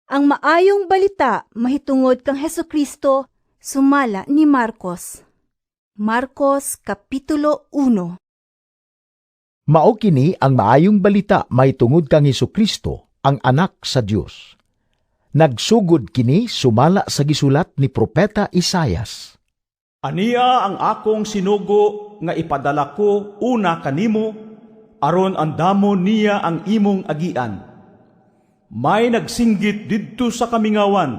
Ang maayong balita mahitungod kang Hesukristo sumala ni Marcos. Marcos Kapitulo 1. Mao kini ang maayong balita mahitungod kang Hesukristo, ang anak sa Dios. Nagsugod kini sumala sa gisulat ni Propeta Isaias. Aniya ang akong sinugo nga ipadala ko una kanimo, aron andamon niya ang imong agian. May nagsinggit didto sa kamingawan,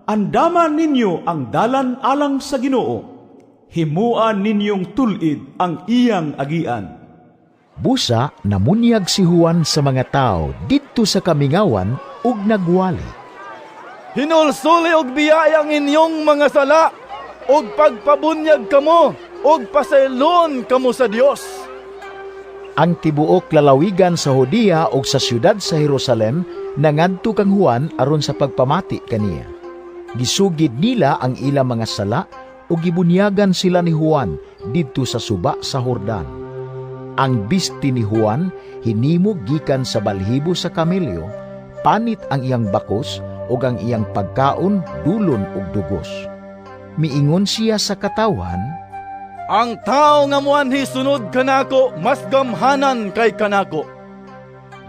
andaman ninyo ang dalan alang sa Ginoo, himuan ninyong tulid ang iyang agian. Busa namunyag si Juan sa mga tao didto sa kamingawan ug nagwali. Hinulsuli og biyayang inyong mga sala, og pagpabunyag kamo, og pasaylon kamo sa Dios. Ang tibuok lalawigan sa Judea ug sa siyudad sa Jerusalem nangadto kang Juan aron sa pagpamati kaniya. Gisugid nila ang ilang mga sala ug gibunyagan sila ni Juan didto sa suba sa Jordan. Ang bisti ni Juan hinimog gikan sa balhibo sa kamelyo, panit ang iyang bakos ug ang iyang pagkaon dulon ug dugos. Miingon siya sa katawan, Ang tao nga muanhi sunod kanako, mas gamhanan kay kanako.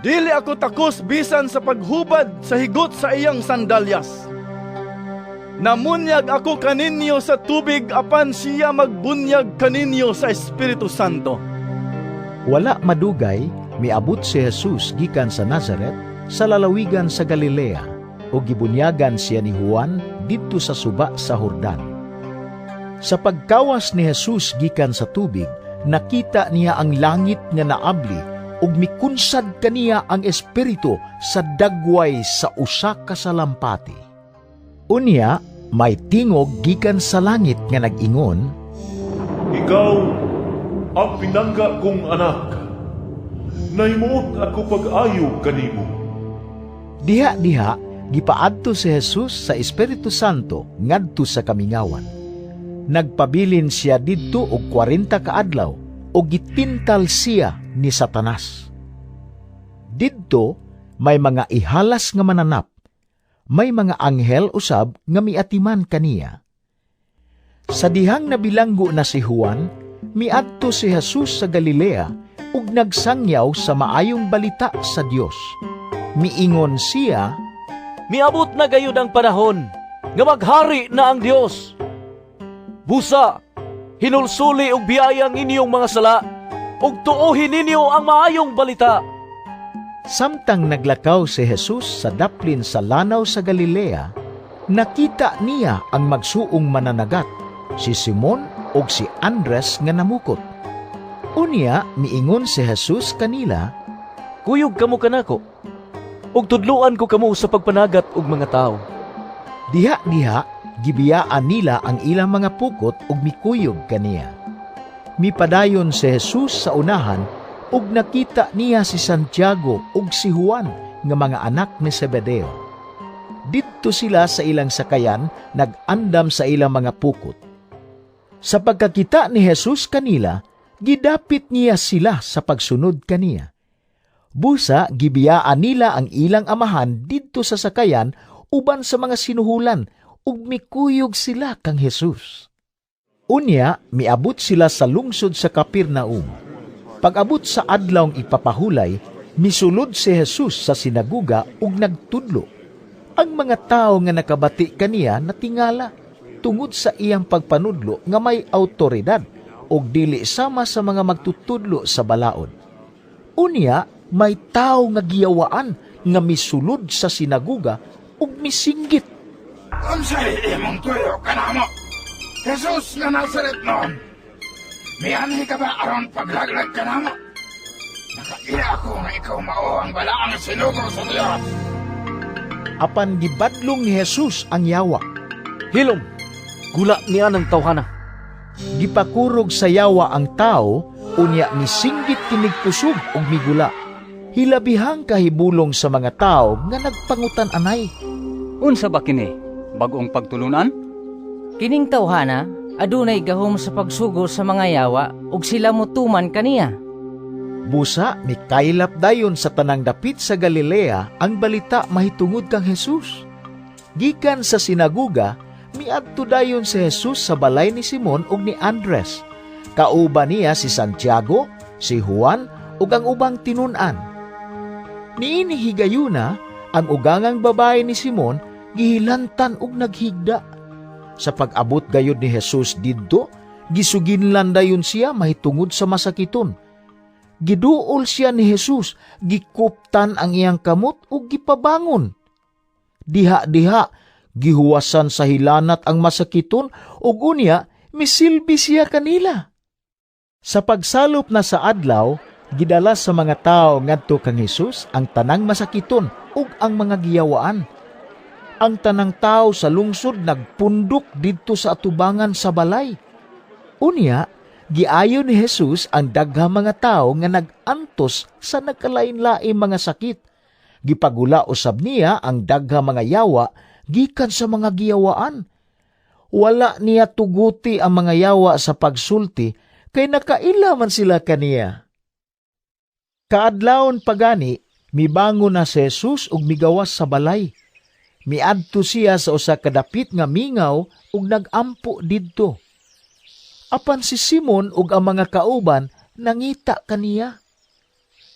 Dili ako takos bisan sa paghubad sa higot sa iyang sandalyas. Namunyag ako kaninyo sa tubig apan siya magbunyag kaninyo sa Espiritu Santo. wala madugay miabot si Jesus gikan sa Nazaret sa lalawigan sa Galilea ug gibunyagan siya ni Juan didto sa suba sa Jordan. Sa pagkawas ni Jesus gikan sa tubig, nakita niya ang langit nga naabli ug mikunsad kaniya ang espiritu sa dagway sa usa ka salampati. Unya, may tingog gikan sa langit nga nag-ingon, Ikaw ang pinangga kong anak. Nahimuot ako pag-ayo kanimo. Diha-diha, gipaadto si Jesus sa Espiritu Santo ngadto sa kamingawan. Nagpabilin siya didto og 40 ka adlaw ug gitintal siya ni Satanas. Didto may mga ihalas nga mananap, may mga anghel usab nga miatiman kaniya. Sa dihang nabilanggo na si Juan, miadto si Jesus sa Galilea ug nagsangyaw sa maayong balita sa Dios. Miingon siya, Miabot na gayud ang panahon nga maghari na ang Dios. Busa, hinulsuli og biyayang inyong mga sala, ug tuohin ninyo ang maayong balita. Samtang naglakaw si Jesus sa daplin sa lanaw sa Galilea, nakita niya ang magsuong mananagat, si Simon ug si Andres nga namukot. Unya, miingon si Jesus kanila, Kuyog kamo kanako, ug tudluan ko kamo sa pagpanagat og mga tao. Diha-diha, gibiyaan nila ang ilang mga pukot ug mikuyog kaniya. Mipadayon si Jesus sa unahan ug nakita niya si Santiago ug si Juan nga mga anak ni Zebedeo. Didto sila sa ilang sakayan nag-andam sa ilang mga pukot. Sa pagkakita ni Jesus kanila, gidapit niya sila sa pagsunod kaniya. Busa gibiyaan nila ang ilang amahan didto sa sakayan uban sa mga sinuhulan ug mikuyog sila kang Jesus. Unya, miabot sila sa lungsod sa Capernaum. Pag-abot sa adlawng ipapahulay, misulod si Jesus sa sinaguga ug nagtudlo. Ang mga tao nga nakabati kaniya natingala tungod sa iyang pagpanudlo nga may awtoridad ug dili sama sa mga magtutudlo sa balaod. Unya, may tao nga giyawaan nga misulod sa sinaguga ug misinggit. Unsay imong tuyo kanamo? Jesus nga Nazaret noon. Mianhi ka ba aron paglaglag kanamo? Nakaila ako nga ikaw mao ang balaang sinugo sa Dios. Apan gibadlong ni Jesus ang yawa. Hilom, gula niya ng tawhana. Gipakurog sa yawa ang tao, unya misinggit kinig kusog ug migula. Hilabihang kahibulong sa mga tao nga nagpangutan anay. Unsa ba kini? Bagong pagtulunan? Kining tawhana, adunay gahom sa pagsugo sa mga yawa ug sila mutuman kaniya. Busa, mikaylap dayon sa tanang dapit sa Galilea ang balita mahitungod kang Jesus. Gikan sa sinaguga, miadto dayon si Jesus sa balay ni Simon ug ni Andres. Kauban niya si Santiago, si Juan ug ang ubang tinun-an. Niini higayuna ang ugangang babae ni Simon gihilantan ug naghigda. Sa pag-abot gayud ni Jesus didto, gisuginlan dayon siya mahitungod sa masakiton. Giduol siya ni Jesus, gikuptan ang iyang kamot ug gipabangon. Diha-diha, gihuwasan sa hilanat ang masakiton ug unya misilbi siya kanila. Sa pagsalop na sa adlaw, gidala sa mga tao ngadto kang Jesus ang tanang masakiton ug ang mga giyawaan. Ang tanang tao sa lungsod nagpundok didto sa atubangan sa balay. Unya, giayo ni Jesus ang daghang mga tao nga nag-antos sa nagkalain-laing mga sakit. Gipagula usab niya ang daghang mga yawa gikan sa mga giyawaan. Wala niya tuguti ang mga yawa sa pagsulti kay nakaila man sila kaniya. Kaadlawon pagani, mibangon na si Jesus ug migawas sa balay. Miadto siya sa usa ka dapit nga mingaw ug nagampo didto. Apan si Simon ug ang mga kauban nangita kaniya.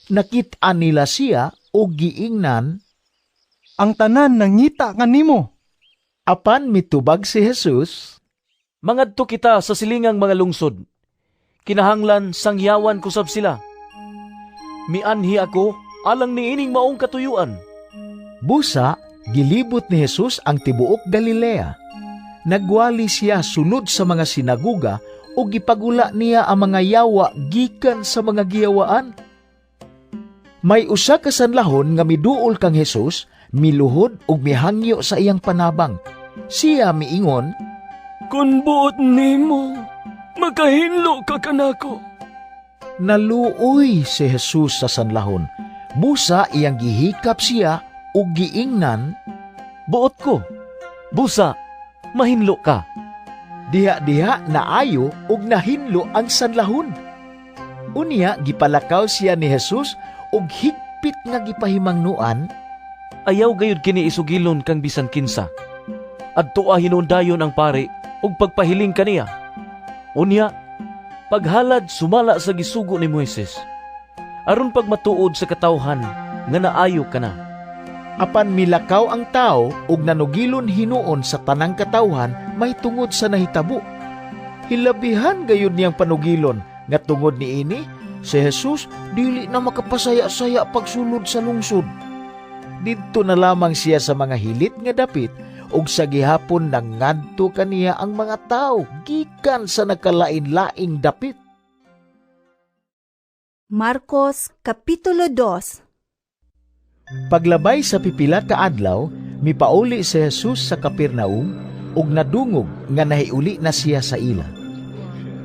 Nakit-an nila siya ug giingnan, Ang tanan nangita kanimo. apan mitubag si Jesus, Mangadto kita sa silingang mga lungsod. Kinahanglan sangyawan kusab sila. Mianhi ako alang niining maong katuyuan. busa, gilibot ni Jesus ang tibuok Galilea. Nagwali siya sulod sa mga sinaguga ug gipagula niya ang mga yawa gikan sa mga giyawaan. May usa ka sanlahon nga miduol kang Jesus, miluhod ug mihangyo sa iyang panabang. Siya miingon, Kun buot nimo, makahinlo ka kanako. naluoy si Jesus sa sanlahon. Busa iyang gihikap siya ug giingnan, Buot ko. Busa, mahinlo ka. diha-diha naayo ug nahinlo ang sanlahon. Unya gipalakaw siya ni Jesus ug higpit nga gipahimangnuan, Ayaw gayud kini isugilon kang bisan kinsa. Adtoa hinundayon ang pari ug pagpahiling kaniya. Unya, paghalad sumala sa gisugo ni Moises. Aron pagmatuod sa katawhan nga naayo ka na. apan milakaw ang tao ug nanugilon hinuon sa tanang katawhan may tungod sa nahitabo. Hilabihan gayud niyang panugilon nga tungod niini si Jesus dili na makapasaya-saya pagsulod sa lungsod. Didto na lamang siya sa mga hilit nga dapit ug sa gihapon nangadto kaniya ang mga tao gikan sa nakalain-laing dapit. Marcos Kapitulo 2. Paglabay sa pipila ka adlaw, mipauli si Jesus sa Capernaum ug nadungog nga nahiuli na siya sa ila.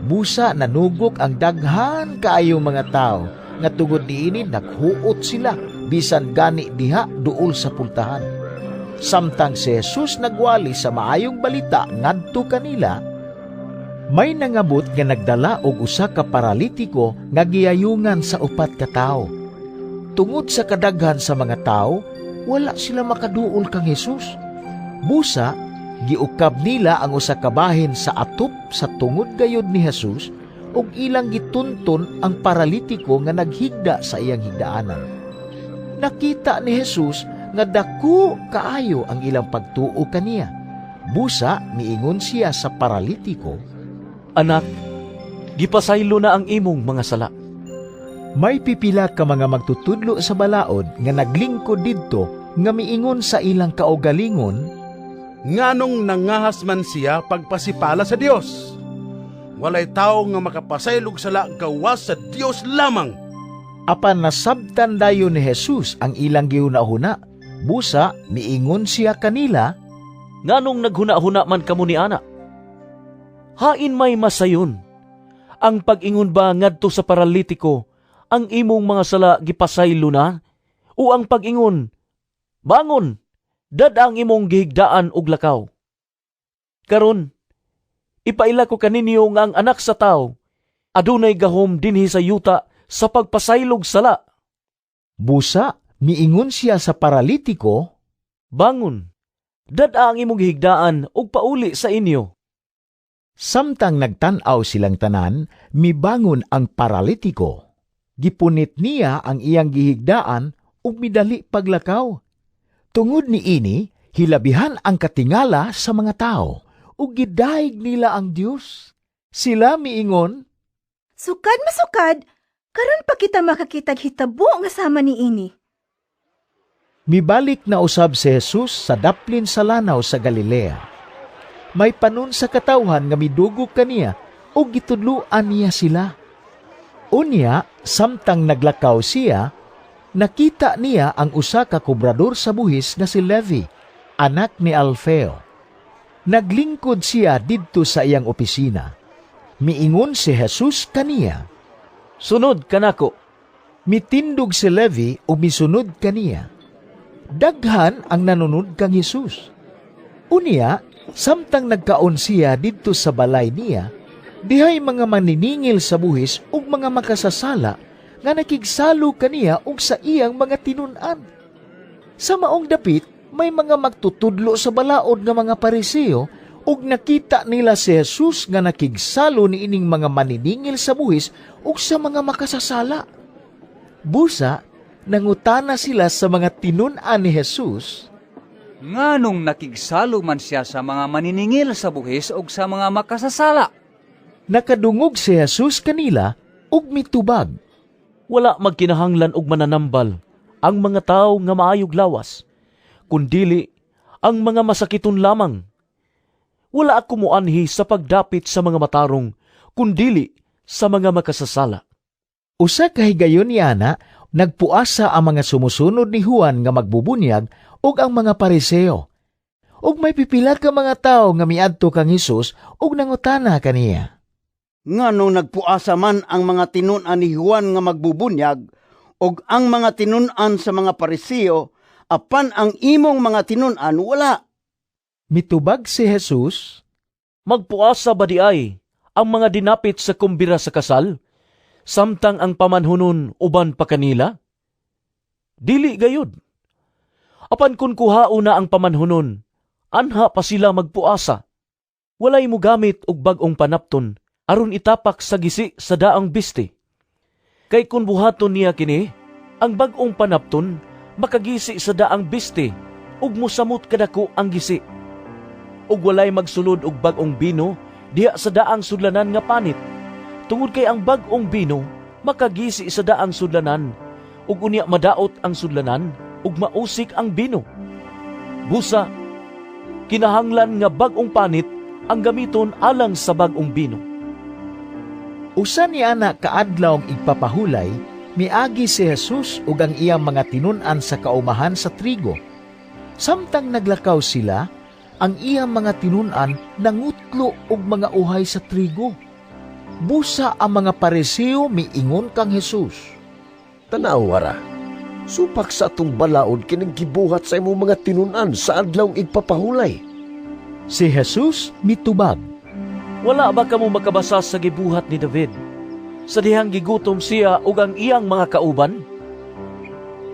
Busa nanugok ang daghan kaayong mga tao nga tungod niini naghuot sila bisan gani diha duol sa pultahan. Samtang si Jesus nagwali sa maayong balita ngadto kanila, may nangabot nga nagdala og usa ka paralitiko nga giyayungan sa upat ka tawo. Tungod sa kadaghan sa mga tao, wala sila makaduol kang Jesus. Busa, giukab nila ang usa ka bahin sa atop sa tungod gayod ni Jesus ug ilang gitunton ang paralitiko nga naghigda sa iyang higdaanan. Nakita ni Jesus nga dako kaayo ang ilang pagtuo kaniya. Busa, miingon siya sa paralitiko, Anak, gipasaylo na ang imong mga sala. may pipila ka mga magtutudlo sa balaod nga naglingkod didto nga miingon sa ilang kaugalingon, Nganong nangahas man siya pagpasipala sa Dios. Walay tao nga makapasaylog sala gawas sa Dios lamang. apan nasabtan dayon ni Jesus ang ilang gihuna-huna. Busa, miingon siya kanila, Nganong naghuna-huna man kamo ni ana? Hain may masayon. Ang pag-ingon ba ngadto sa paralitiko, ang imong mga sala gipasaylo na? O ang pag-ingon, Bangon, dad ang imong gihigdaan og lakaw. Karon, ipaila ko kaninyo nga ang anak sa tao, adunay gahom dinhi sa yuta sa pagpasaylog sala. Busa, miingon siya sa paralitiko, Bangon, Dada ang imong gihigdaan ug pauli sa inyo. Samtang nagtanaw silang tanan, mibangon ang paralitiko. Gipunit niya ang iyang gihigdaan ug midali paglakaw. Tungod ni ini, hilabihan ang katingala sa mga tao ug gidaig nila ang Dios. Sila miingon, Sukad masukad, karon pa kita makakitag hitabo nga sama ni ini. mibalik na usab si Jesus sa daplin sa lanaw sa Galilea. May panon sa katawhan nga midugog kaniya ug gitudloan niya sila. Unya, samtang naglakaw siya, nakita niya ang usa ka kobrador sa buhis nga si Levi, anak ni Alfeo. Naglingkod siya didto sa iyang opisina. Miingon si Jesus kaniya. Sunod kanako. Mitindog si Levi o misunod kaniya. Daghan ang nanunod kang Jesus. Unya, samtang nagkaon siya didto sa balay niya, dihay mga maniningil sa buhis ug mga makasasala nga nakigsalo kaniya ug sa iyang mga tinun-an. Sa maong dapit, may mga magtutudlo sa balaod nga mga Pariseo ug nakita nila si Jesus nga nakigsalo ni ining mga maniningil sa buhis ug sa mga makasasala. Busa, nangutana sila sa mga tinun-an ni Jesus, Nganong nakigsalo man siya sa mga maniningil sa buhis o sa mga makasasala? nakadungog si Jesus kanila ug mitubag. Wala magkinahanglan og mananambal ang mga tawo nga maayog lawas, kundili ang mga masakiton lamang. Wala ako moanhi sa pagdapit sa mga matarong, kundili sa mga makasasala. Usa ka higayon ni Ana, nagpuasa ang mga sumusunod ni Juan nga magbubunyag ug ang mga Pariseo. Ug may pipila ka mga tawo nga miadto kang Hesus ug nangutana kaniya. Nganong nagpuasa man ang mga tinun-an ni Juan nga magbubunyag ug ang mga tinun-an sa mga Pariseo, apan ang imong mga tinun-an wala. Mitubag si Jesus, Magpuasa ba di ay ang mga dinapit sa kumbira sa kasal, samtang ang pamanhunon uban pa kanila? Dili gayud. Apan kun kuhao na ang pamanhunon, anha pa sila magpuasa. Walay mo gamit og bag-ong panapton, aron itapak sa gisi sa daang biste. Kay kun buhaton niya kini, ang bag-ong panapton makagisi sa daang biste ug mosamot kadako ang gisi. Ug walay magsulod og bag-ong bino diha sa daang sudlanan nga panit, tungod kay ang bag-ong bino makagisi sa daang sudlanan ug unya madaot ang sudlanan ug mausik ang bino. Busa, kinahanglan nga bag-ong panit ang gamiton alang sa bag-ong bino. usa ni Ana kaadlawng igpapahulay, miagi si Jesus ug ang iyang mga tinun-an sa kaumahan sa trigo. Samtang naglakaw sila, ang iyang mga tinun-an nangutlo og mga uhay sa trigo. Busa ang mga Pariseo miingon kang Jesus. Tanaw wara, supak sa atong balaod kining gibuhat sa imong mga tinun-an sa adlawng igpapahulay. Si Jesus mitubag. Wala ba kamo makabasa sa gibuhat ni David? Sa dihang gigutom siya ug ang iyang mga kauban?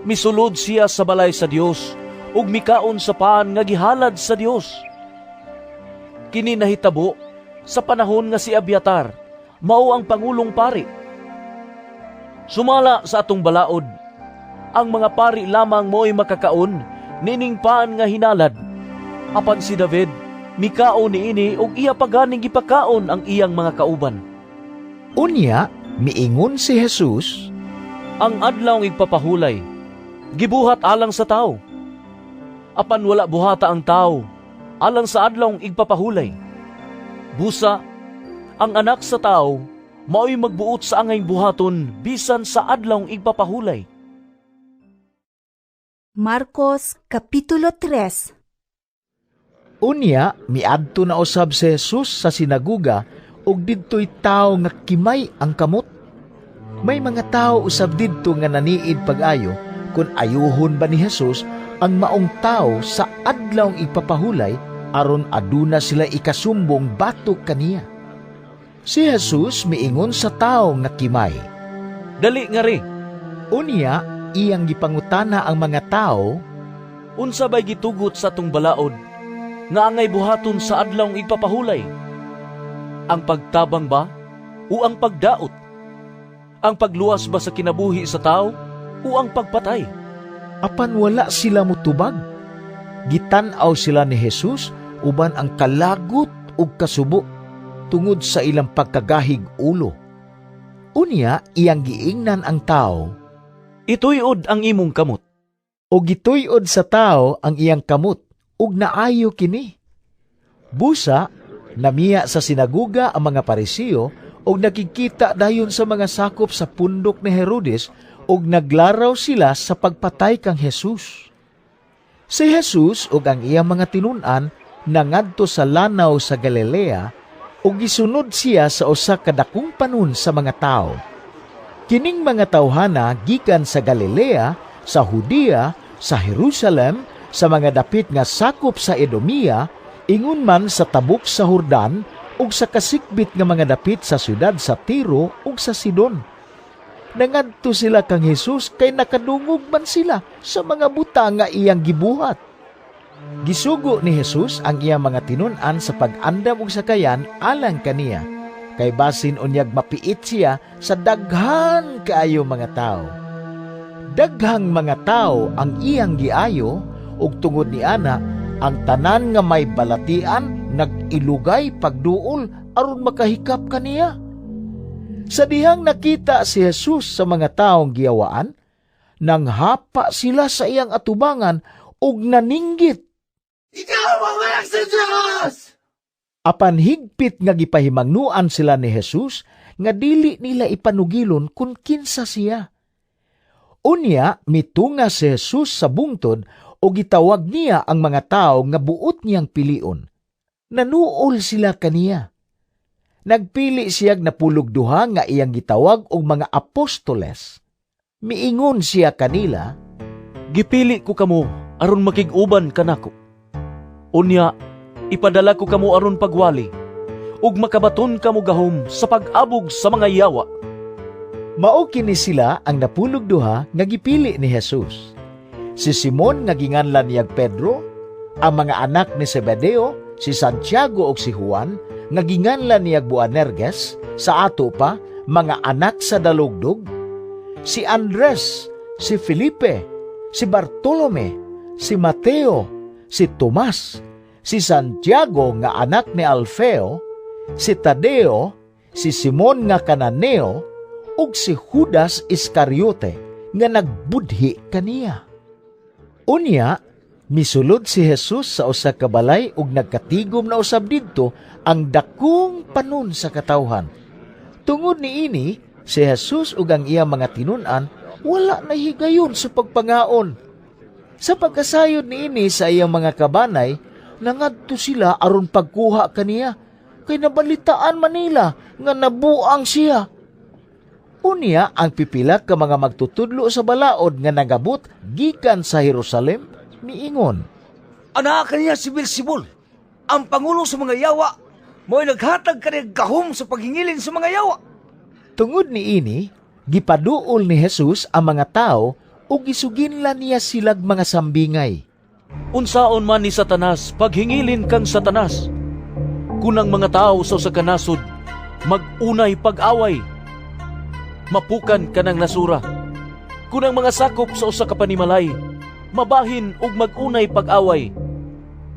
Misulod siya sa balay sa Dios ug mikaon sa paan nga gihalad sa Dios. Kini nahitabo sa panahon nga si Abiatar mao ang pangulong pari. Sumala sa atong balaod, ang mga pari lamang mo'y makakaon nining paan nga hinalad. Apan si David, mikaon ni ini ug iya paganing gipakaon ang iyang mga kauban. Unya, miingon si Jesus, Ang adlaw ng igpapahulay, gibuhat alang sa tao. Apan wala buhata ang tao, alang sa adlaw ng igpapahulay. Busa, ang anak sa tao, mao'y magbuot sa angay buhaton bisan sa adlaw ng igpapahulay. Marcos Kapitulo 3. Unya, miadto na usab si Jesus sa sinaguga ug didto'y tao nga kimay ang kamot. May mga tao usab didto nga naniid pag-ayo kung ayuhon ba ni Jesus ang maong tao sa adlawng igpapahulay aron aduna sila ikasumbong batok kaniya. Si Jesus miingon sa tao nga kimay. Dali nga ri, Unya, iyang gipangutana ang mga tao, unsa ba'y gitugot sa atong balaod nga angay buhaton sa adlaw igpapahulay? Ang pagtabang ba o ang pagdaot? Ang pagluwas ba sa kinabuhi sa tao o ang pagpatay? Apan wala sila mutubag. Gitan-aw sila ni Jesus uban ang kalagot ug kasubo tungod sa ilang pagkagahig ulo. Unya iyang giingnan ang tao, Ituyod ang imong kamot. o gituy-od sa tao ang iyang kamot ug naayo kini. Busa namiya sa sinaguga ang mga Parisiyo ug nakikita dayon sa mga sakop sa pundok ni Herodes ug naglaraw sila sa pagpatay kang Jesus. Si Jesus ug ang iyang mga tinun-an nangadto sa lanaw sa Galilea ug gisunod siya sa usa ka dakong panon sa mga tao. Kining mga tawhana gikan sa Galilea, sa Judea, sa Jerusalem, sa mga dapit nga sakop sa Edomia, ingon man sa tabok sa Jordan ug sa kasikbit nga mga dapit sa syudad sa Tiro ug sa Sidon. Nangadto sila kang Jesus kay nakadungog man sila sa mga buta nga iyang gibuhat. Gisugo ni Jesus ang iyang mga tinun-an sa pag-andam ug sakayan alang kaniya, kay basin unyag mapiit siya sa daghan kaayo mga tao. Daghang mga tao ang iyang giayo ug tungod ni ana ang tanan nga may balatian nag-ilugay pagduol aron makahikap kaniya. Sa dihang nakita si Jesus sa mga taong giyawaan, nanghapa sila sa iyang atubangan ug naninggit. Ikaw ang anak sa Diyos! Apan higpit nga gipahimangnuan sila ni Jesus nga dili nila ipanugilon kung kinsa siya. Unya, mitunga si Jesus sa bungtod o gitawag niya ang mga tao nga buot niyang pilion. Nanuol sila kaniya. Nagpili siyag napulog duha nga iyang gitawag og mga apostoles. Miingon siya kanila, Gipili ko kamo aron makig-uban kanako. Unya, ipadala ko kamo aron pagwali, ug makabaton kamo gahom sa pag-abog sa mga yawa. Mao kini sila ang napulog duha nga gipili ni Jesus. Si Simon nga ginganlan niyag Pedro, ang mga anak ni Zebedeo, si Santiago ug si Juan nga ginganlan niyag Boanerges, sa ato pa mga anak sa dalugdog, si Andres, si Felipe, si Bartolome, si Mateo, si Tomas, si Santiago nga anak ni Alfeo, si Tadeo, si Simon nga Cananeo, ug si Judas Iscariote nga nagbudhi kaniya. Unya, misulod si Jesus sa usa ka balay ug nagkatigom na usab didto ang dakong panon sa katawhan. Tungod niini, si Jesus ug ang iyang mga tinun-an wala na higayon sa pagpangaon. Sa pagkasayod niini sa iyang mga kabanay, nangadto sila aron pagkuha kaniya, kay nabalitaan man nila nga nabuang siya. Unya, ang pipila ka mga magtutudlo sa balaod nga nagabot gikan sa Jerusalem, miingon, Anak kaniya si Beelzebul, ang pangulo sa mga yawa, mo'y naghatag kaniyang gahom sa paghingilin sa mga yawa. Tungod niini, gipaduol ni Jesus ang mga tao ug gisuginlan niya silag mga sambingay. Unsaon man ni Satanas, paghingilin kang Satanas. Kunang mga tao sa usa ka nasod, mag-unay pag-away. Mapukan ka ng nasura. Kunang mga sakop sa usa ka panimalay, mabahin ug mag-unay pag-away.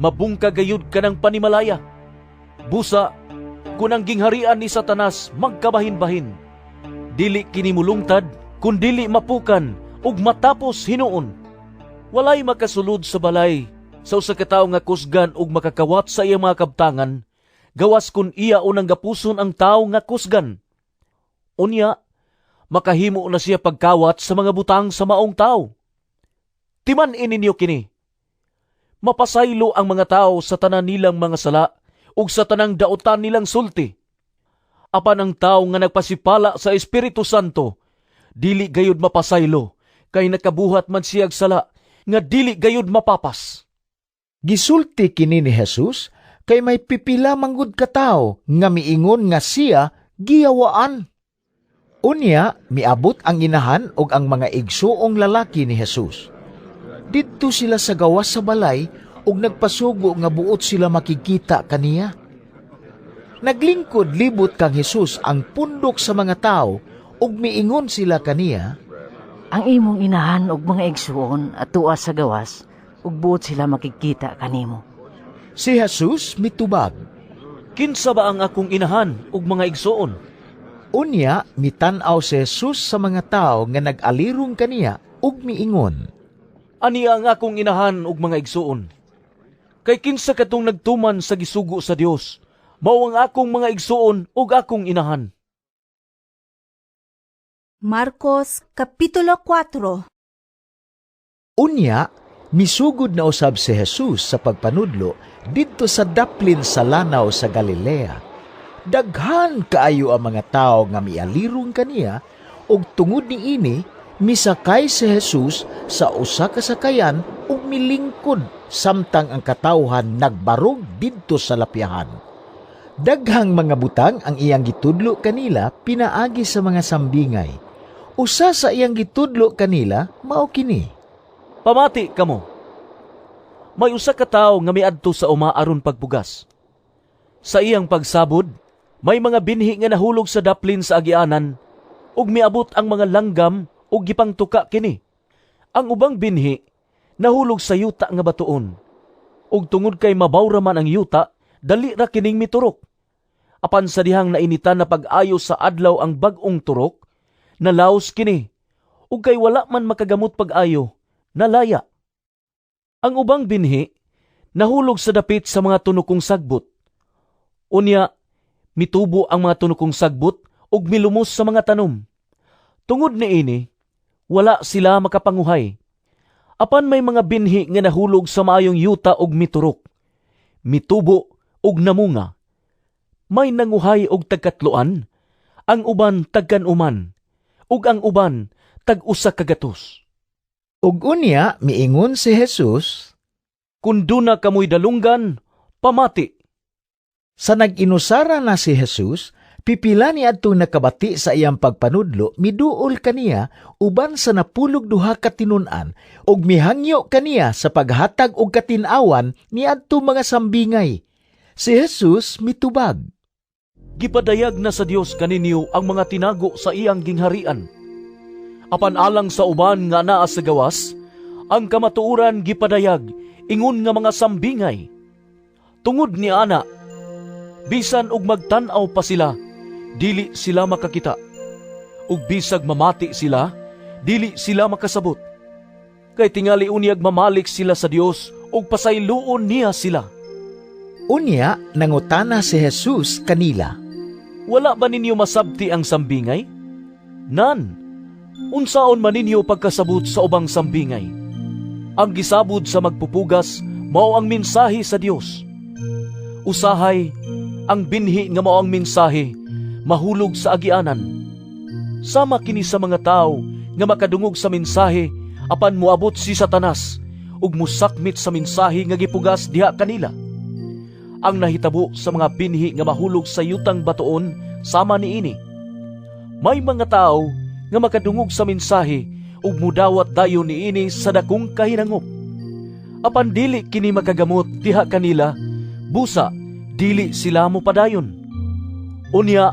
Mabungka gayud ka ng panimalaya. Busa, kunang gingharian ni Satanas, magkabahin-bahin. Dili kini mulungtad, kun dili mapukan ug matapos hinuon. Walay makasulod sa balay sa usa ka tawo nga kusgan ug makakawat sa iyang mga kabtangan, gawas kun iya unang gapuson ang tawo nga kusgan. Unya, makahimo na siya pagkawat sa mga butang sa maong tao. Timan ininyo kini. Mapasaylo ang mga tao sa tanan nilang mga sala ug sa tanang daotan nilang sulti. Apan ang tao nga nagpasipala sa Espiritu Santo, dili gayud mapasaylo, kay nakabuhat man siyag sala nga dili gayud mapapas. Gisulti kini ni Jesus kay may pipila manggod ka tao nga miingon nga siya giyawaan. Unya, miabot ang inahan og ang mga igsuong lalaki ni Jesus. Didto sila sa gawas sa balay ug nagpasugo nga buot sila makikita kaniya. Naglingkod libot kang Hesus ang pundok sa mga tao ug miingon sila kaniya, Ang imong inahan og mga igsuon at tuwa sa gawas, ug buot sila makikita kanimo. Si Jesus mitubag. Kinsa ba ang akong inahan ug mga igsoon? Unya, mitan-aw si Jesus sa mga tao nga nag-alirong kaniya ug miingon, Ani ang akong inahan ug mga igsoon. Kay kinsa katong nagtuman sa gisugo sa Dios, mao ang akong mga igsoon ug akong inahan. Marcos Kapitulo 4. Unya, misugod na usab si Jesus sa pagpanudlo didto sa daplin sa lanaw sa Galilea. Daghan kaayo ang mga tao nga mialirong kaniya ug tungod niini misakay si Jesus sa usa ka sakayan ug milingkod samtang ang katawhan nagbarog didto sa lapyahan. Daghang mga butang ang iyang gitudlo kanila pinaagi sa mga sambingay. Usa sa iyang gitudlo kanila mao kini, Pamati kamo. May usa ka tawo nga miadto sa uma aron pagbugas. Sa iyang pagsabod, may mga binhi nga nahulog sa daplin sa agianan ug miabot ang mga langgam ug gipangtuka kini. Ang ubang binhi nahulog sa yuta nga batuon. Ug tungod kay mabawra man ang yuta, dali ra kining miturok. Apan sa dihang nainitan na pag-ayo sa adlaw ang bag-ong turok, nalaos kini. Ug kay wala man makagamot pag-ayo, nalaya. Ang ubang binhi nahulog sa dapit sa mga tunokong sagbot. Unya, mitubo ang mga tunokong sagbot ug milumos sa mga tanom. Tungod niini, wala sila makapanguhay. Apan may mga binhi nga nahulog sa maayong yuta ug miturok, mitubo ug namunga. May nanguhay og tagkatloan, ang uban tagkanuman, ug ang uban tag-usa ka gatos. Ug unya miingon si Jesus, Kun duna kamoy dalunggan, pamati. Sa nag-inusara na si Jesus, pipila ni adtong nakabati sa iyang pagpanudlo, miduol kaniya uban sa napulog duha ka tinun-an ug mihangyo kaniya sa paghatag og katin-awan ni adtong mga sambingay. Si Jesus mitubag, Gipadayag na sa Dios kaninyo ang mga tinago sa iyang gingharian. Apan alang sa uban nga naa sa gawas, ang kamatuoran gipadayag ingon nga mga sambingay. Tungod ni ana, bisan og magtan-aw pa sila, dili sila makakita. Ug bisag mamati sila, dili sila makasabot. Kay tingali unyag mamalik sila sa Dios ug pasayloon niya sila. Unya nangutana si Jesus kanila, Wala ba ninyo masabti ang sambingay? Nan, unsaon man ninyo pagkasabot sa ubang sambingay? Ang gisabod sa magpupugas mao ang mensahe sa Dios. Usahay, ang binhi nga mao ang mensahe mahulog sa agianan. Sama kini sa mga tao nga makadungog sa mensahe apan moabot si Satanas ug musakmit sa mensahe nga gipugas diha kanila. Ang nahitabo sa mga binhi nga mahulog sa yutang batuon sama niini. May mga tao nga makadungog sa mensahe ug mudawat dayon niini sa dakong kahinangop. Apan dili kini makagamot diha kanila, busa dili sila mopadayon. Unya,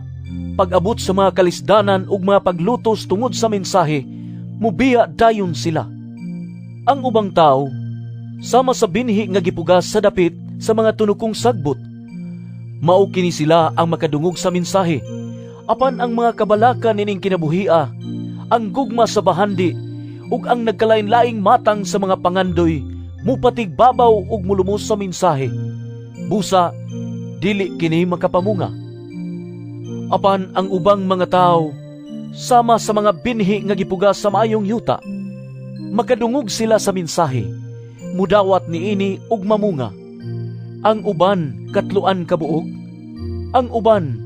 pag-abot sa mga kalisdanan ug mga paglutos tungod sa mensahe, mubiya dayon sila. Ang ubang tao, sama sa binhi nga gipugas sa dapit sa mga tunukong sagbot, mao kini sila ang makadungog sa mensahe. Apan ang mga kabalakan nining kinabuhia, ang gugma sa bahandi, ug ang nagkalain-laing matang sa mga pangandoy, mupatigbabaw ug mulumos sa mensahe. Busa, dili kini makapamunga. Apan ang ubang mga tao, sama sa mga binhi nga gipugas sa maayong yuta, makadungog sila sa mensahe, mudawat niini ug mamunga. Ang uban katluan kabuog, ang uban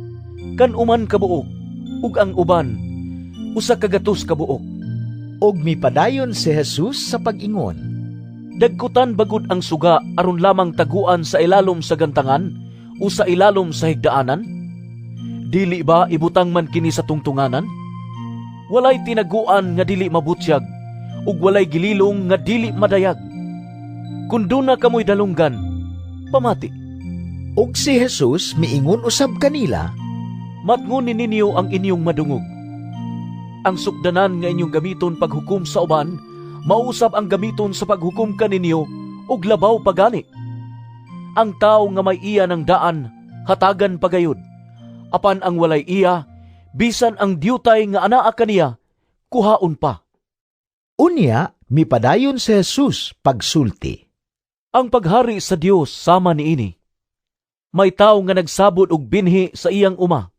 kanuman kabuog, ug ang uban usa ka gatos kabuok. Og mipadayon si Jesus sa pag-ingon, Dagkutan bagud ang suga aron lamang taguan sa ilalom sa gantangan o sa ilalom sa higdaanan? Dili ba ibutang man kini sa tungtunganan? Walay tinaguan nga dili mabutyag, ug walay gililong nga dili madayag. Kung doon na kamoy dalunggan, pamati. Og si Jesus miingon usab kanila, Matngunin ninyo ang inyong madungog. Ang sukdanan nga inyong gamiton paghukom sa uban, mausab ang gamiton sa paghukom kaninyo og labaw pagani. Ang tao nga may iya ng daan, hatagan pagayod. Apan ang walay iya, bisan ang diyutay nga anaa kaniya, kuhaon pa. Unya, mipadayon si Jesus pagsulti. Ang paghari sa Dios sama niini. May tao nga nagsabot og binhi sa iyang uma.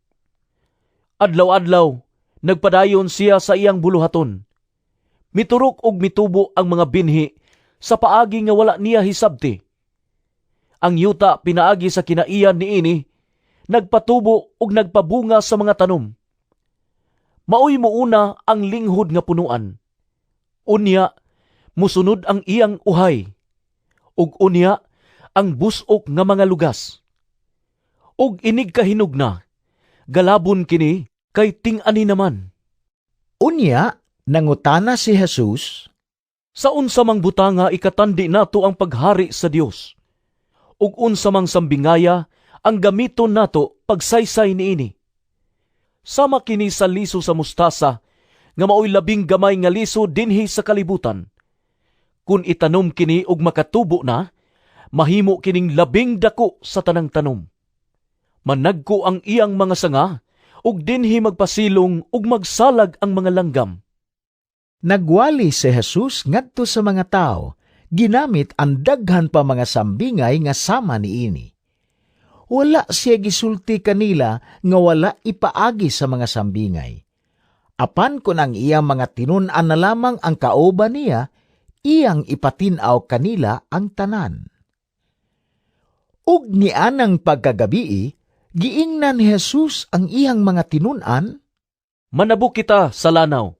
Adlaw-adlaw, nagpadayon siya sa iyang buluhaton. Miturok og mitubo ang mga binhi sa paagi nga wala niya hisabti. Ang yuta pinaagi sa kinaiyan niini, nagpatubo og nagpabunga sa mga tanom. Maoy muuna ang linghod nga punuan. Unya, musunod ang iyang uhay. Ug unya, ang busok nga mga lugas. Ug inig kahinugna, galabon kini kay ting-ani naman. Unya, nangutana si Jesus, Sa unsa mang butanga ikatandi nato ang paghari sa Dios. Ug unsa mang sambingaya ang gamiton nato pagsaysay niini. Sama kini sa liso sa mustasa nga maoy labing gamay nga liso dinhi sa kalibutan. Kung itanom kini og makatubo na, mahimo kining labing dako sa tanang tanom. Managko ang iyang mga sanga ug dinhi magpasilong ug magsalag ang mga langgam. nagwali si Jesus ngadto sa mga tao, ginamit ang daghan pa mga sambingay nga sama niini. Wala siya gisulti kanila nga wala ipaagi sa mga sambingay. Apan kun ang iyang mga tinun-an na lamang ang kauban niya, iyang ipatinaw kanila ang tanan. Ug nianang pagkagabii, giingnan ni Jesus ang iyang mga tinun-an, Manabuk kita sa lanaw.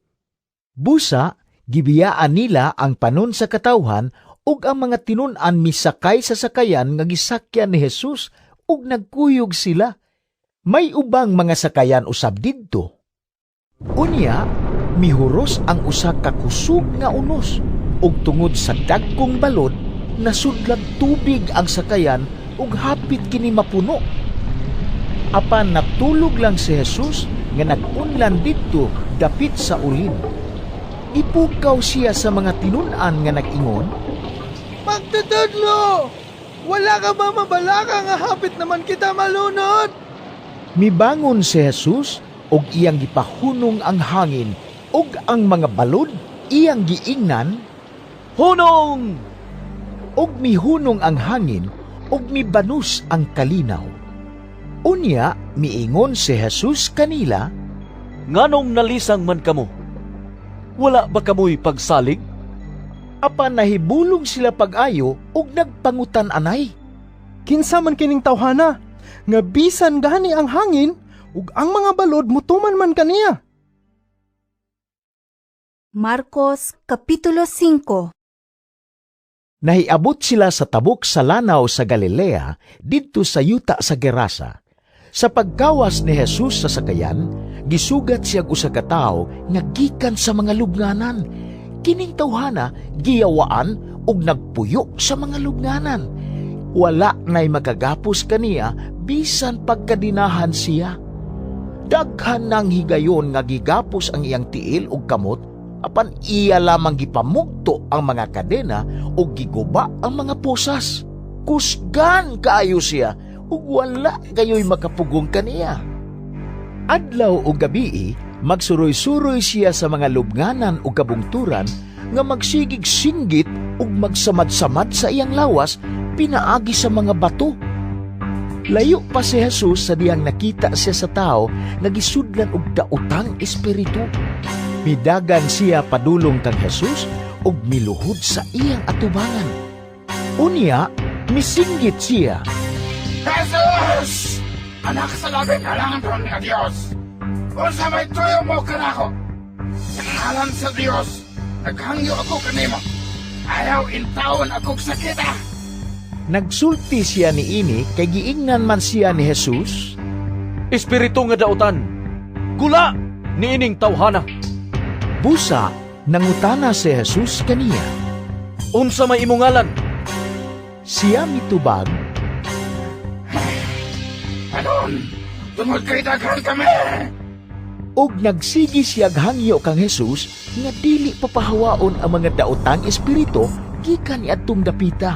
Busa, gibiyaan nila ang panon sa katawhan ug ang mga tinun-an misakay sa sakayan nga gisakyan ni Jesus ug nagkuyog sila. May ubang mga sakayan usab didto. Unya, mihuros ang usa ka kusog nga unos ug tungod sa dagkong balod nasudlag tubig ang sakayan ug hapit kini mapuno. Apan natulog lang si Jesus nga nag-unlan didto dapit sa ulin. Ipukaw siya sa mga tinun-an nga nag-ingon, Magtutudlo! Wala ka ba mabalaka nga hapit naman kita malunod? Mibangon si Jesus ug iyang gipahunong ang hangin ug ang mga balod iyang giingnan, Hunong! Ug mihunong ang hangin ug mibanus ang kalinaw. Unya, miingon si Jesus kanila, Nganong nalisang man kamo? Wala ba kamoy pagsalig? Apan nahibulong sila pag-ayo ug nagpangutan-anay. Kinsa man kining tawhana, nga bisan gani ang hangin, ug ang mga balod mutuman man kaniya. Marcos Kapitulo 5. Nahiabot sila sa tabok sa lanaw sa Galilea, didto sa yuta sa Gerasa. Sa pagkawas ni Jesus sa sakayan, gisugat siya usa ka tawo nga gikan sa mga lubnganan. Kining tawhana giyawaan ug nagpuyo sa mga lubnganan. Wala na'y makagapos kaniya bisan pagkadinahan siya. Daghan nang higayon nga gigapos ang iyang tiil ug kamot, apan iya lamang gipamugto ang mga kadena ug giguba ang mga posas. Kusgan kaayo siya ug wala kayo'y makapugong kaniya. Adlaw o gabii, magsuroy-suroy siya sa mga lubnganan o kabungturan nga magsigig-singgit ug magsamad-samad sa iyang lawas pinaagi sa mga bato. Layo pa si Jesus sa diyang nakita siya sa tao nagisudlan og daotang espiritu. Midagan siya padulong kang Jesus ug miluhod sa iyang atubangan. Unya, misinggit siya, Jesus! Anak sa labing kalangan nga Diyos! Kung sa may tuyo mo kanako, sa ngalan sa Diyos, naghangyo ako kanimo. Ayaw intawon akong sakita. Nagsulti siya ni ini kay giingnan man siya ni Jesus. Espiritu nga daotan, gula ni ining tawhana. Busa, nangutana si Jesus kaniya, Unsa may imong ngalan? Siya mitubag, Anon, tungod kay daghan kami. og nagsigi siyag hangyo kang Jesus nga dili papahawaon ang mga daotang espiritu gikan niadtong dapita.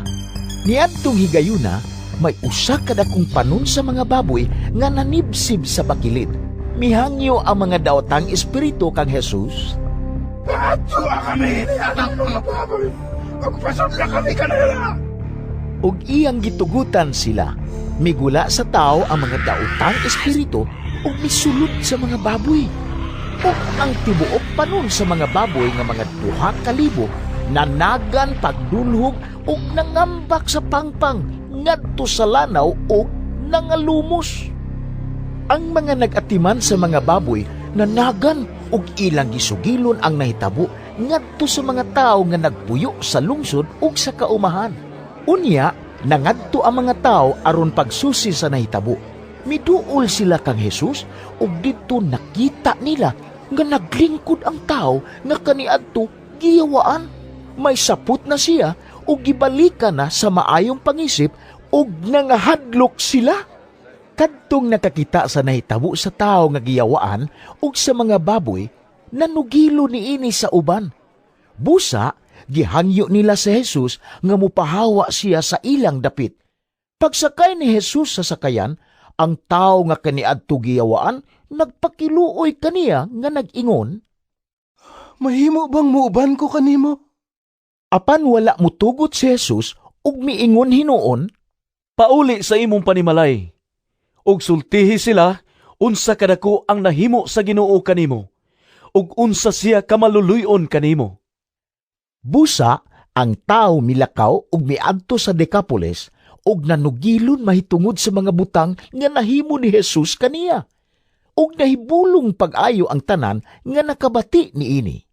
Niadtong higayuna, may usa ka dakong panon sa mga baboy nga nanibsib sa bakilid. Mihangyo ang mga daotang espiritu kang Jesus. Paatuwa kami ni atang mga baboy. Magpasod na kami kanila. Og iyang gitugutan sila. Migula sa tao ang mga daotang espiritu ug misulod sa mga baboy. Ug ang tibuok panon sa mga baboy nga mga 2,000 nanagan pagdulhog ug nangambak sa pangpang ngadto sa lanaw ug nangalumos. Ang mga nagatiman sa mga baboy nanagan ug ilang gisugilon ang nahitabo ngadto sa mga tao nga nagpuyo sa lungsod ug sa kaumahan. Unya, nangadto ang mga tao aron pagsusi sa nahitabo. Miduol sila kang Jesus ug didto nakita nila nga naglingkod ang tao nga kaniadto giyawaan. May sapot na siya ug gibalikan na sa maayong pangisip ug nangahadlok sila. Kadtong nakakita sa nahitabo sa tao nga giyawaan ug sa mga baboy, nanugilo niini sa uban. Busa, gihangyo nila si Jesus nga mupahawa siya sa ilang dapit. Pagsakay ni Jesus sa sakayan, ang tao nga kaniadto giyawaan nagpakiluoy kaniya nga nag-ingon, Mahimo bang muuban ko kanimo? apan wala mutugot si Jesus ug miingon hinuon, Pauli sa imong panimalay. Og sultihi sila unsa kadako ang nahimo sa Ginoo kanimo, ug unsa siya kamaluluyon kanimo. Busa, ang tao milakaw ug miadto sa Decapolis ug nanugilon mahitungod sa mga butang nga nahimo ni Jesus kaniya. Ug nahibulong pag-ayo ang tanan nga nakabati niini.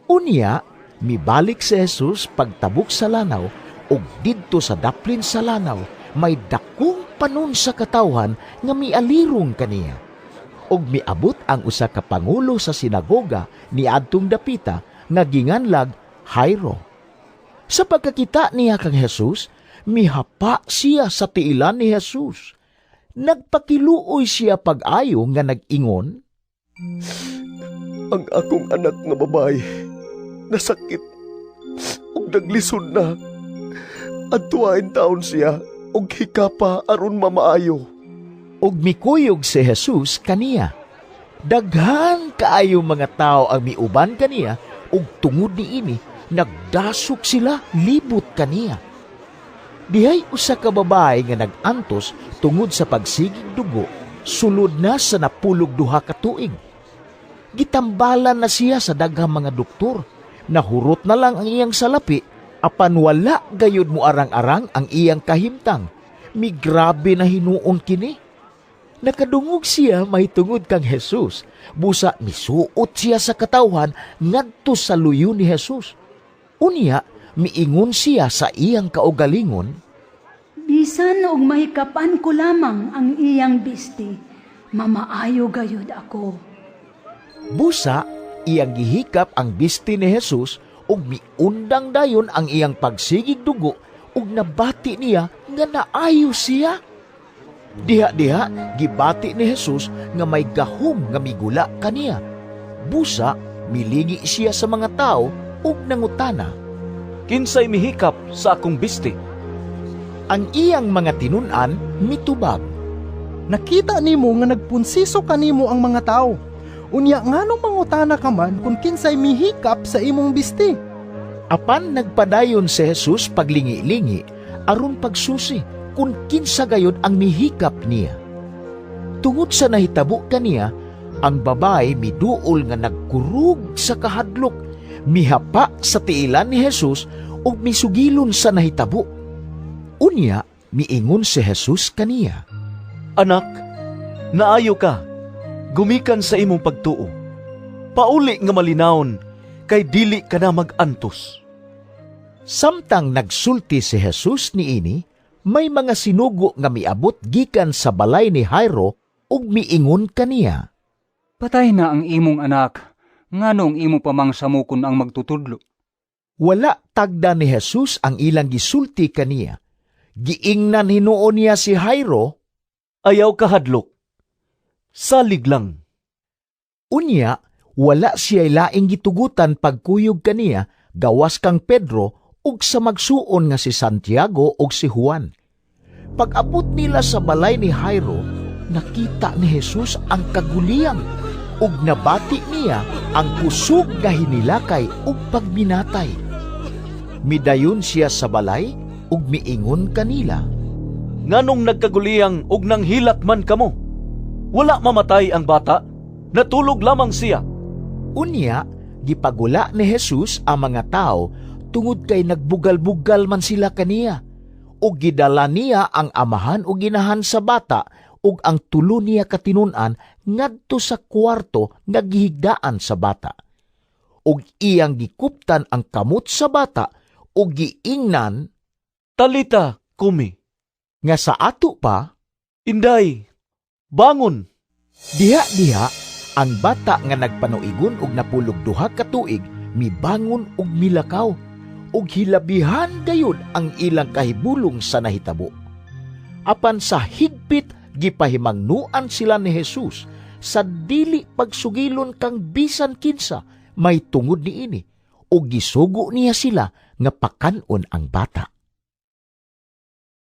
Unya, mibalik si Jesus pagtabok sa lanaw ug didto sa daplin sa lanaw may dakong panon sa katawhan nga mialirong kaniya. Ug miabot ang usa ka pangulo sa sinagoga ni adtong dapita nga ginganlag Jairo. Sa pagkakita niya kang Jesus, mihapa siya sa tiilan ni Jesus. Nagpakiluoy siya pag-ayo nga nag-ingon, Ang akong anak nga babae, nasakit ug naglisod na. Adtuain taon siya ug hikapa aron mamaayo. ug mikuyog si Jesus kaniya. Daghan kaayo mga tao ang miuban kaniya ug tungod niini nagdasok sila libot kaniya. Dihay usa ka babae nga nagantos tungod sa pagsigig dugo, sulod na sa napulog 2 ka tuig. Gitambalan na siya sa daghang mga doktor. Nahurot na lang ang iyang salapi, apan wala gayud mo arang-arang ang iyang kahimtang. Migrabe na hinuon kini. Nakadungog siya mahitungod kang Jesus. Busa misuot siya sa katawhan ngadto sa luyo ni Jesus. Unya, miingon siya sa iyang kaugalingon, Bisan og mahikapan ko lamang ang iyang bisti, mamaayo gayud ako. Busa, iyang gihikap ang bisti ni Jesus ug miundang dayon ang iyang pagsigig dugo ug nabati niya nga naayo siya. Diha-diha, gibati ni Jesus nga may gahom nga migula kaniya. Busa, milingi siya sa mga tao ug nangutana, Kinsay mihikap sa akong bisti? Ang iyang mga tinun-an mitubag, Nakita nimo nga nagpunsiso kanimo ang mga tao. Unya nganong mangutana ka man kung kinsay mihikap sa imong bisti? Apan nagpadayon si Jesus paglingi-lingi aron pagsusi kung kinsa gayud ang mihikap niya. Tungod sa nahitabo kaniya, ang babae miduol nga nagkurug sa kahadlok, mihapa sa tiilan ni Jesus ug misugilon sa nahitabo. Unya, miingon si Jesus kaniya, Anak, naayo ka. Gumikan sa imong pagtuo. Pauli nga malinawon, kay dili ka na mag-antos. Samtang nagsulti si Jesus niini, may mga sinugo nga miabot gikan sa balay ni Jairo ug miingon kaniya, Patay na ang imong anak, nganong imo pamang samukon ang magtutudlo. Wala tagda ni Jesus ang ilang gisulti kaniya. Giingnan hinuon niya si Jairo, Ayaw kahadlok. Salig lang. unya wala siya laing gitugutan pagkuyog kaniya gawas kang Pedro ug sa magsuon nga si Santiago ug si Juan. Pag-abot nila sa balay ni Jairo, nakita ni Jesus ang kaguliyang ug nabati niya ang kusog nga hinilakay ug pagminatay. Midayon siya sa balay ug miingon kanila, Nganong nagkaguliyang ug nang hilat man kamo? Wala mamatay ang bata, natulog lamang siya. Unya, gipagula ni Jesus ang mga tao tungod kay nagbugal-bugal man sila kaniya. O gidala niya ang amahan o ginahan sa bata ug ang tulo niya katinunan ngadto sa kwarto nga gihigdaan sa bata. Ug iyang gikuptan ang kamot sa bata ug giingnan, Talita, kumi. nga sa ato pa, Inday, bangon. diha-diha ang bata nga nagpanuigon ug napulog duha ka tuig mibangon ug milakaw ug hilabihan gayud ang ilang kahibulong sa nahitabo. Apan sa higpit gipahimangnuan sila ni Jesus sa dili pagsugilon kang bisan kinsa may tungod niini ug gisugo niya sila nga pakanon ang bata.